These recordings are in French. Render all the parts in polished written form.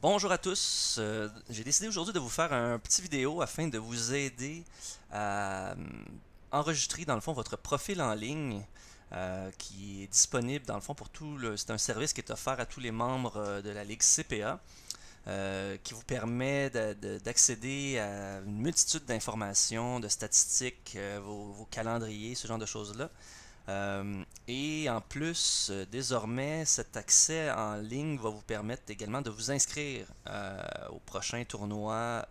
Bonjour à tous, j'ai décidé aujourd'hui de vous faire un petit vidéo afin de vous aider à enregistrer dans le fond votre profil en ligne qui est disponible dans le fond pour tout le... C'est un service qui est offert à tous les membres de la Ligue CPA qui vous permet d'accéder à une multitude d'informations, de statistiques, vos calendriers, ce genre de choses-là. Et en plus, désormais, cet accès en ligne va vous permettre également de vous inscrire au prochain tournoi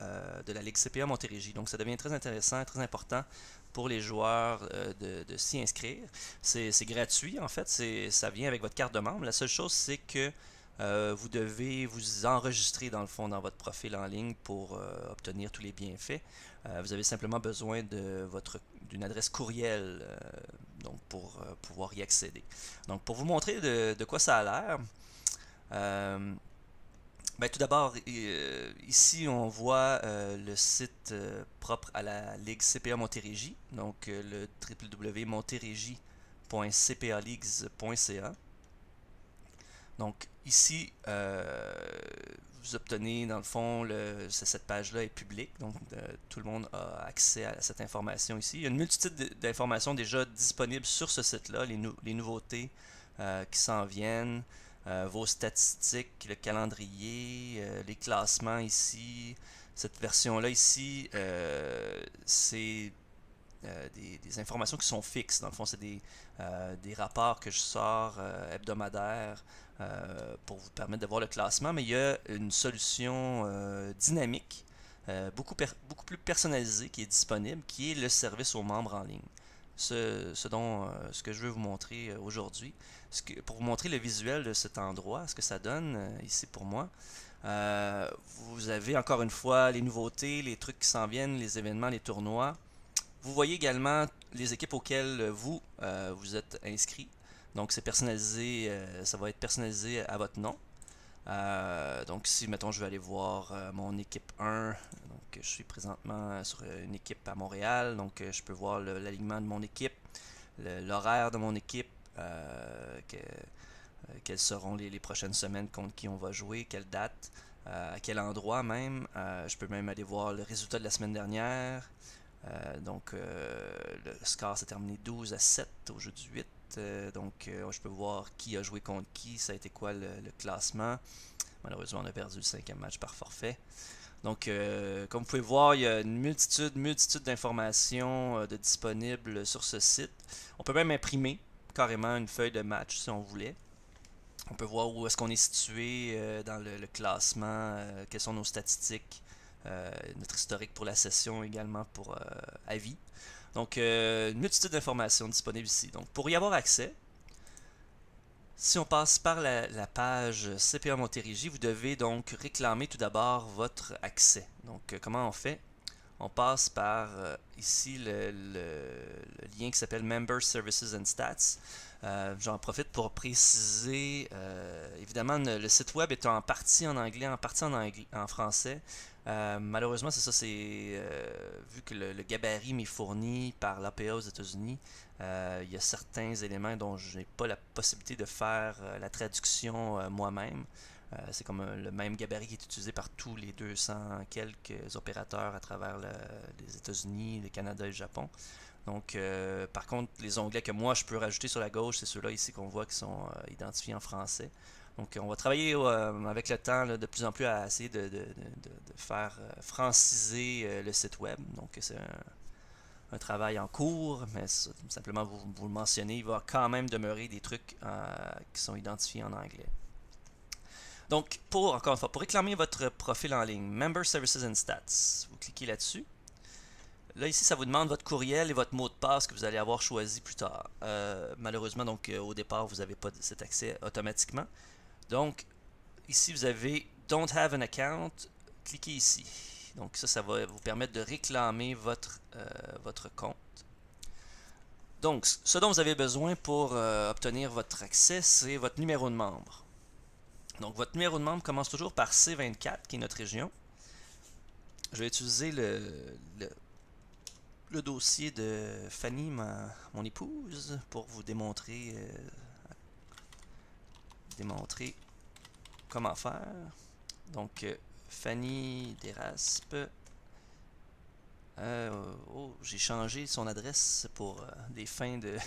de la Ligue CPA Montérégie. Donc ça devient très intéressant, très important pour les joueurs de s'y inscrire. C'est gratuit en fait, ça vient avec votre carte de membre. La seule chose, c'est que vous devez vous enregistrer dans le fond dans votre profil en ligne pour obtenir tous les bienfaits. Vous avez simplement besoin d'une adresse courriel donc pour pouvoir y accéder. Donc pour vous montrer de quoi ça a l'air, euh, ben, tout d'abord, ici on voit le site propre à la Ligue CPA Montérégie, donc le www.montérégie.cpaleagues.ca. Donc ici, vous obtenez dans le fond, cette page-là est publique, donc tout le monde a accès à cette information ici. Il y a une multitude d'informations déjà disponibles sur ce site-là, les nouveautés qui s'en viennent, vos statistiques, le calendrier, les classements ici. Cette version-là ici, c'est des informations qui sont fixes. Dans le fond, c'est des rapports que je sors hebdomadaires pour vous permettre de voir le classement, mais il y a une solution dynamique, beaucoup plus personnalisée qui est disponible, qui est le service aux membres en ligne. Ce que je veux vous montrer aujourd'hui, pour vous montrer le visuel de cet endroit, ce que ça donne ici pour moi. Vous avez encore une fois les nouveautés, les trucs qui s'en viennent, les événements, les tournois. Vous voyez également les équipes auxquelles vous êtes inscrit. Donc c'est personnalisé, ça va être personnalisé à votre nom. Donc si mettons je vais aller voir mon équipe 1, donc je suis présentement sur une équipe à Montréal, donc je peux voir l'alignement de mon équipe, l'horaire de mon équipe, quelles seront les prochaines semaines contre qui on va jouer, quelle date, à quel endroit même. Je peux même aller voir le résultat de la semaine dernière. Le score s'est terminé 12 à 7 au jeu du 8. Je peux voir qui a joué contre qui, ça a été quoi le classement. Malheureusement, on a perdu le cinquième match par forfait. Donc, comme vous pouvez voir, il y a une multitude d'informations de disponibles sur ce site. On peut même imprimer carrément une feuille de match si on voulait. On peut voir où est-ce qu'on est situé dans le classement, quelles sont nos statistiques, notre historique pour la session également pour avis. Donc, une multitude d'informations disponibles ici. Donc, pour y avoir accès, si on passe par la page CPA Montérégie, vous devez donc réclamer tout d'abord votre accès. Donc, comment on fait? On passe par ici le lien qui s'appelle Member Services and Stats. J'en profite pour préciser, évidemment, le site web est en partie en anglais, en partie en français. Malheureusement, c'est ça, vu que le gabarit m'est fourni par l'APA aux États-Unis, il y a certains éléments dont je n'ai pas la possibilité de faire la traduction moi-même. C'est comme le même gabarit qui est utilisé par tous les 200 quelques opérateurs à travers les États-Unis, le Canada et le Japon. Donc, par contre, les onglets que moi je peux rajouter sur la gauche, c'est ceux-là ici qu'on voit qui sont identifiés en français. Donc, on va travailler avec le temps là, de plus en plus à essayer de faire franciser le site web. Donc, c'est un travail en cours, mais simplement vous le mentionnez, il va quand même demeurer des trucs qui sont identifiés en anglais. Donc, encore une fois, pour réclamer votre profil en ligne, Member Services and Stats, vous cliquez là-dessus. Là, ici, ça vous demande votre courriel et votre mot de passe que vous allez avoir choisi plus tard. Malheureusement, donc, au départ, vous n'avez pas cet accès automatiquement. Donc, ici, vous avez Don't have an account. Cliquez ici. Donc, ça va vous permettre de réclamer votre compte. Donc, ce dont vous avez besoin pour obtenir votre accès, c'est votre numéro de membre. Donc, votre numéro de membre commence toujours par C24, qui est notre région. Je vais utiliser le dossier de Fanny, mon épouse, pour vous démontrer comment faire. Donc, Fanny Deraspes. Oh, j'ai changé son adresse pour des fins de...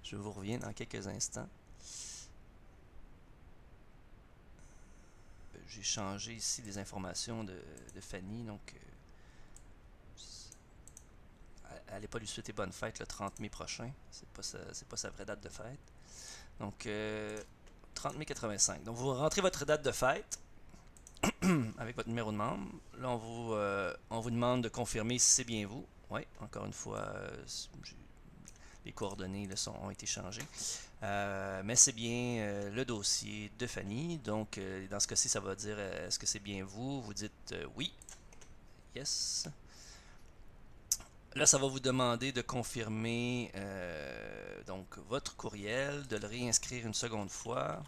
Je vous reviens dans quelques instants. J'ai changé ici des informations de Fanny, donc elle n'est pas lui souhaiter bonne fête le 30 mai prochain. C'est pas sa vraie date de fête. Donc 30 mai 85. Donc vous rentrez votre date de fête avec votre numéro de membre. Là on vous demande de confirmer si c'est bien vous. Oui, encore une fois, les coordonnées là, ont été changées. Mais c'est bien le dossier de Fanny. Donc, dans ce cas-ci, ça va dire est-ce que c'est bien vous? Vous dites oui. Yes. Là, ça va vous demander de confirmer donc votre courriel, de le réinscrire une seconde fois.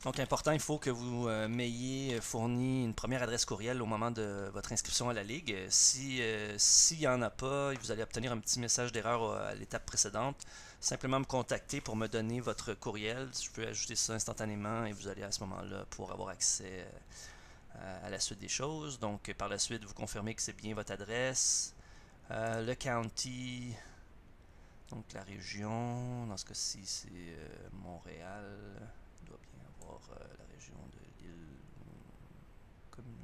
Donc, important, il faut que vous m'ayez fourni une première adresse courriel au moment de votre inscription à la Ligue. S'il n'y en a pas, vous allez obtenir un petit message d'erreur à l'étape précédente. Simplement me contacter pour me donner votre courriel. Je peux ajouter ça instantanément et vous allez à ce moment-là pouvoir avoir accès à la suite des choses. Donc, par la suite, vous confirmez que c'est bien votre adresse. Le county, donc la région, dans ce cas-ci, c'est Montréal. Il doit bien avoir la région de l'île.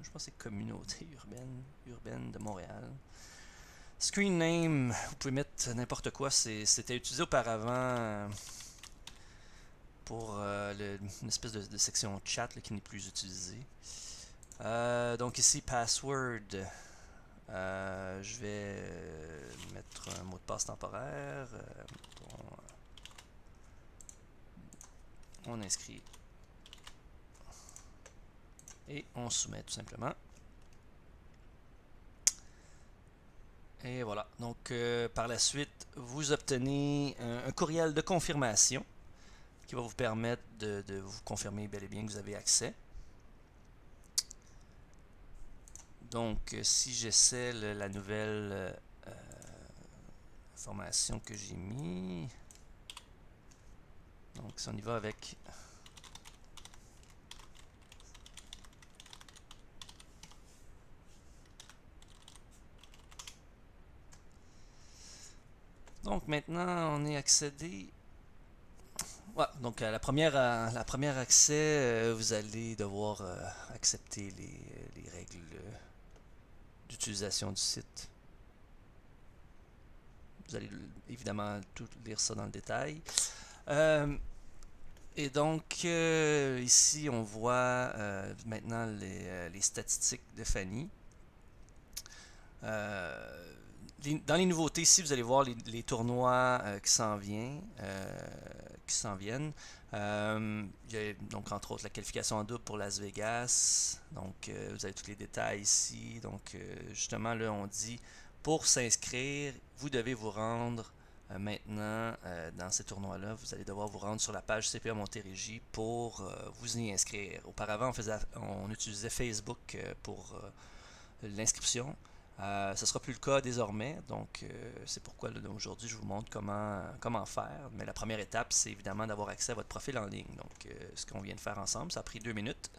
Je pense que c'est communauté urbaine de Montréal. Screen name, vous pouvez mettre n'importe quoi. C'était utilisé auparavant pour une espèce de section chat là, qui n'est plus utilisée. Donc ici, password. Je vais mettre un mot de passe temporaire. On inscrit. Et on soumet tout simplement. Et voilà. Donc, par la suite, vous obtenez un courriel de confirmation qui va vous permettre de vous confirmer bel et bien que vous avez accès. Donc, si j'essaie la nouvelle information que j'ai mis, donc si on y va avec donc maintenant on est accédé. Ouais, donc la première accès, vous allez devoir accepter les règles d'utilisation du site. Vous allez évidemment tout lire ça dans le détail. Et donc, ici, on voit maintenant les statistiques de Fanny. Dans les nouveautés, ici, vous allez voir les tournois qui s'en viennent. Il y a donc, entre autres, la qualification en double pour Las Vegas. Donc, vous avez tous les détails ici. Donc, justement, là, on dit, pour s'inscrire, vous devez vous rendre maintenant, dans ces tournois-là, vous allez devoir vous rendre sur la page CPA Montérégie pour vous y inscrire. Auparavant, on utilisait Facebook pour l'inscription. Ce ne sera plus le cas désormais, donc c'est pourquoi aujourd'hui je vous montre comment faire. Mais la première étape, c'est évidemment d'avoir accès à votre profil en ligne. Donc, ce qu'on vient de faire ensemble, ça a pris 2 minutes.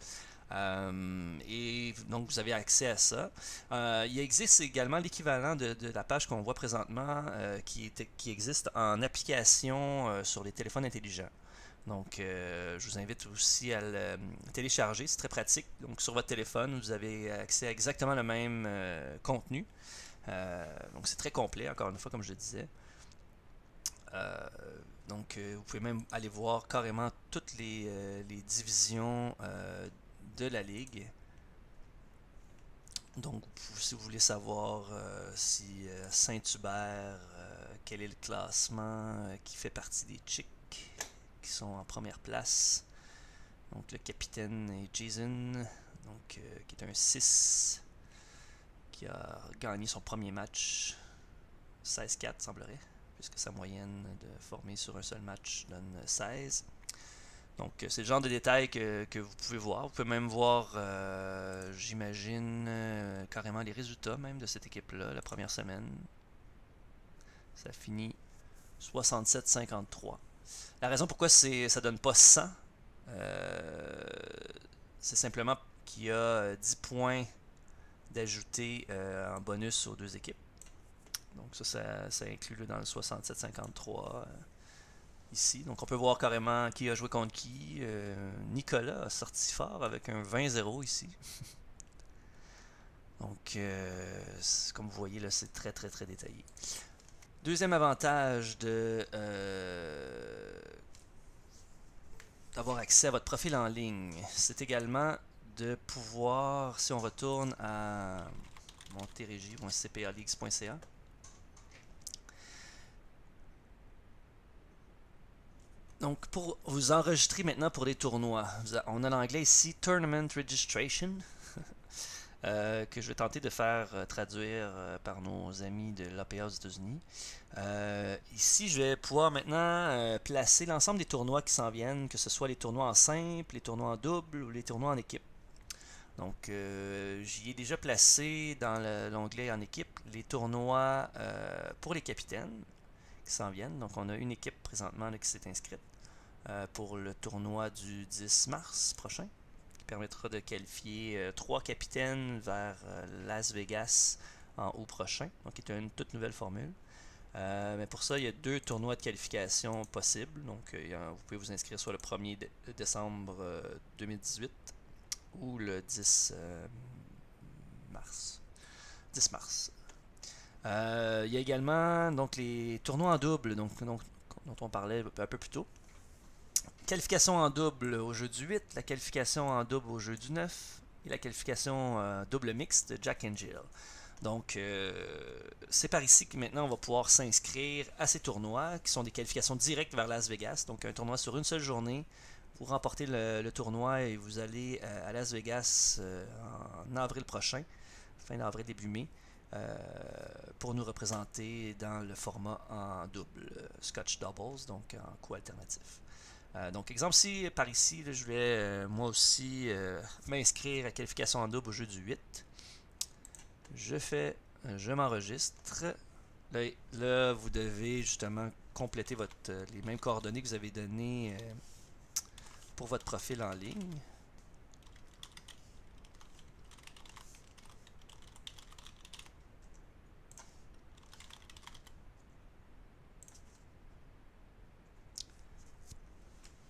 Et donc vous avez accès à ça. Il existe également l'équivalent de la page qu'on voit présentement qui existe en application sur les téléphones intelligents. Donc je vous invite aussi à le télécharger, c'est très pratique. Donc sur votre téléphone, vous avez accès à exactement le même contenu. Donc c'est très complet, encore une fois, comme je le disais. Donc vous pouvez même aller voir carrément toutes les divisions de la ligue. Donc, si vous voulez savoir si Saint-Hubert, quel est le classement, qui fait partie des Chicks qui sont en première place. Donc, le capitaine est Jason, donc, qui est un 6, qui a gagné son premier match 16-4, semblerait, puisque sa moyenne de former sur un seul match donne 16. Donc, c'est le genre de détails que vous pouvez voir. Vous pouvez même voir, j'imagine, carrément les résultats même de cette équipe-là, la première semaine. Ça finit 67-53. La raison pourquoi ça donne pas 100, c'est simplement qu'il y a 10 points d'ajouter en bonus aux deux équipes. Donc ça inclut là, dans le 67-53 ici. Donc on peut voir carrément qui a joué contre qui. Nicolas a sorti fort avec un 20-0 ici. Donc comme vous voyez là, c'est très très très détaillé. Deuxième avantage d'avoir accès à votre profil en ligne, c'est également de pouvoir, si on retourne à Montérégie ou cpaleagues.ca, donc pour vous enregistrer maintenant pour des tournois, on a l'anglais ici Tournament Registration, que je vais tenter de faire traduire par nos amis de l'APA aux États-Unis. Ici, je vais pouvoir maintenant placer l'ensemble des tournois qui s'en viennent, que ce soit les tournois en simple, les tournois en double ou les tournois en équipe. Donc, j'y ai déjà placé dans l'onglet en équipe les tournois pour les capitaines qui s'en viennent. Donc, on a une équipe présentement là, qui s'est inscrite pour le tournoi du 10 mars prochain, qui permettra de qualifier 3 capitaines vers Las Vegas en août prochain. Donc, c'est une toute nouvelle formule. Mais pour ça, il y a 2 tournois de qualification possibles. Donc, vous pouvez vous inscrire soit le 1er décembre 2018 ou le 10 mars. 10 mars. Il y a également donc, les tournois en double dont on parlait un peu plus tôt. Qualification en double au jeu du 8, la qualification en double au jeu du 9 et la qualification double mixte de Jack and Jill. Donc, c'est par ici que maintenant on va pouvoir s'inscrire à ces tournois qui sont des qualifications directes vers Las Vegas. Donc, un tournoi sur une seule journée. Vous remportez le tournoi et vous allez à Las Vegas en avril prochain, fin d'avril, début mai, pour nous représenter dans le format en double, Scotch Doubles, donc en co-alternatif. Donc, exemple, si par ici, là, je voulais moi aussi m'inscrire à qualification en double au jeu du 8. Je m'enregistre. Là, vous devez justement compléter les mêmes coordonnées que vous avez données pour votre profil en ligne.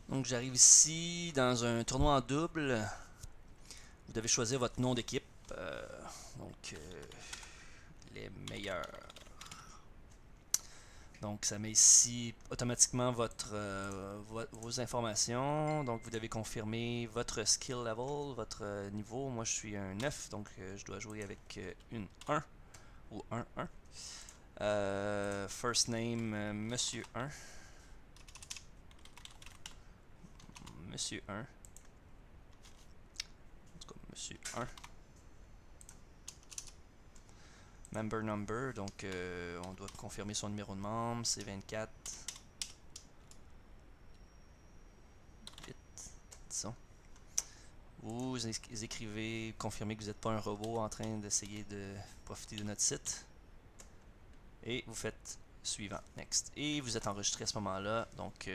Donc j'arrive ici dans un tournoi en double. Vous devez choisir votre nom d'équipe. Donc les meilleurs. Donc ça met ici automatiquement vos informations. Donc vous devez confirmer votre skill level, votre niveau. Moi je suis un 9, donc je dois jouer avec une 1 ou 1-1. First name Monsieur 1. Monsieur 1. En tout cas, Monsieur 1. Member number, donc on doit confirmer son numéro de membre, c'est 24. 8, disons. Vous écrivez, confirmez que vous n'êtes pas un robot en train d'essayer de profiter de notre site. Et vous faites suivant, next. Et vous êtes enregistré à ce moment-là, donc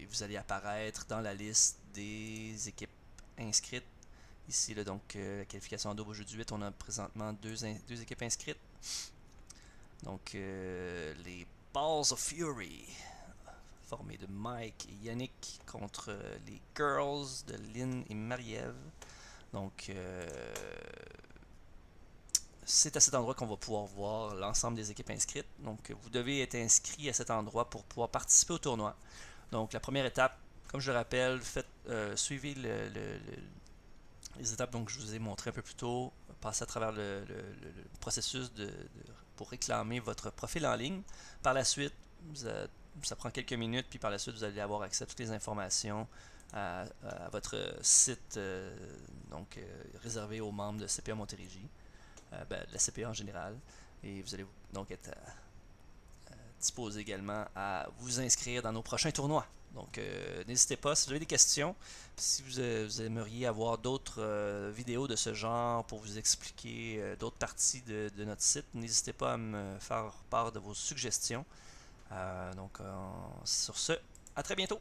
vous allez apparaître dans la liste des équipes inscrites. Ici, là, donc, la qualification en double au jeu du 8, on a présentement deux équipes inscrites. Donc, les Balls of Fury, formés de Mike et Yannick, contre les Girls de Lynn et Marie-Ève. Donc, c'est à cet endroit qu'on va pouvoir voir l'ensemble des équipes inscrites. Donc, vous devez être inscrit à cet endroit pour pouvoir participer au tournoi. Donc, la première étape, comme je le rappelle, suivez les étapes que je vous ai montré un peu plus tôt. Passez à travers le processus pour réclamer votre profil en ligne. Par la suite, ça prend quelques minutes, puis par la suite, vous allez avoir accès à toutes les informations à votre site réservé aux membres de CPA Montérégie, de la CPA en général. Et vous allez donc être disposé également à vous inscrire dans nos prochains tournois. Donc, n'hésitez pas, si vous avez des questions, si vous aimeriez avoir d'autres vidéos de ce genre pour vous expliquer d'autres parties de notre site, n'hésitez pas à me faire part de vos suggestions. Sur ce, à très bientôt!